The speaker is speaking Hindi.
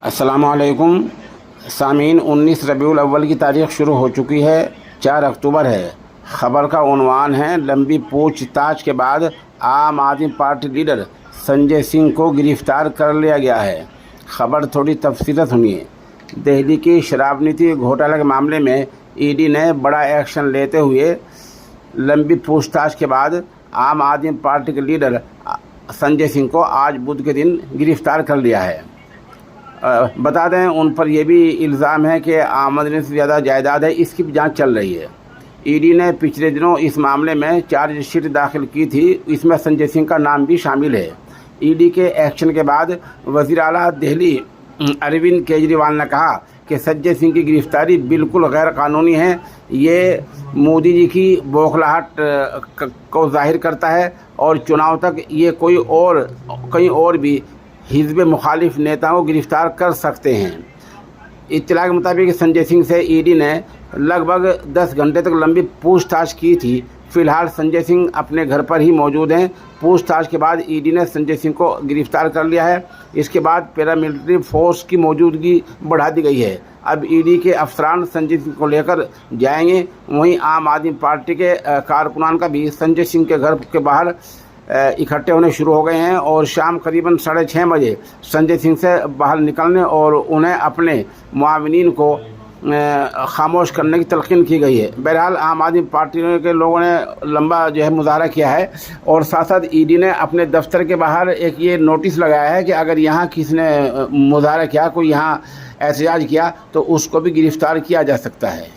अस्सलामुअलैकुम सामीन। 19 रबीउल अव्वल की तारीख़ शुरू हो चुकी है। 4 अक्टूबर है। ख़बर का उन्वान है, लंबी पूछताछ के बाद आम आदमी पार्टी लीडर संजय सिंह को गिरफ़्तार कर लिया गया है। ख़बर थोड़ी तफसील सुनिए। दिल्ली की शराब नीति घोटाला के मामले में ईडी ने बड़ा एक्शन लेते हुए लंबी पूछताछ के बाद आम आदमी पार्टी के लीडर संजय सिंह को आज बुध के दिन गिरफ़्तार कर लिया है। बता दें, उन पर यह भी इल्ज़ाम है कि आमदनी से ज़्यादा जायदाद है, इसकी भी जांच चल रही है। ईडी ने पिछले दिनों इस मामले में चार्जशीट दाखिल की थी, इसमें संजय सिंह का नाम भी शामिल है। ईडी के एक्शन के बाद वज़ीर आला दिल्ली अरविंद केजरीवाल ने कहा कि संजय सिंह की गिरफ्तारी बिल्कुल गैर कानूनी है। ये मोदी जी की बौखलाहट को जाहिर करता है और चुनाव तक ये कहीं और भी हिज़्ब मुखालिफ नेताओं को गिरफ़्तार कर सकते हैं। इत्तला के मुताबिक संजय सिंह से ईडी ने लगभग 10 घंटे तक लंबी पूछताछ की थी। फ़िलहाल संजय सिंह अपने घर पर ही मौजूद हैं। पूछताछ के बाद ईडी ने संजय सिंह को गिरफ़्तार कर लिया है। इसके बाद पैरामिलिट्री फोर्स की मौजूदगी बढ़ा दी गई है। अब ईडी के अफसरान संजय सिंह को लेकर जाएंगे। वहीं आम आदमी पार्टी के कारकुनान का भी संजय सिंह के घर के बाहर इकट्ठे होने शुरू हो गए हैं और शाम करीबन 6:30 बजे संजय सिंह से बाहर निकलने और उन्हें अपने मुआविनीन को खामोश करने की तलकीन की गई है। बहरहाल आम आदमी पार्टी के लोगों ने लंबा मुजाहरा किया है और साथ साथ ईडी ने अपने दफ्तर के बाहर एक ये नोटिस लगाया है कि अगर यहाँ किसी ने मुजाहरा किया, कोई यहाँ एहतजाज किया, तो उसको भी गिरफ़्तार किया जा सकता है।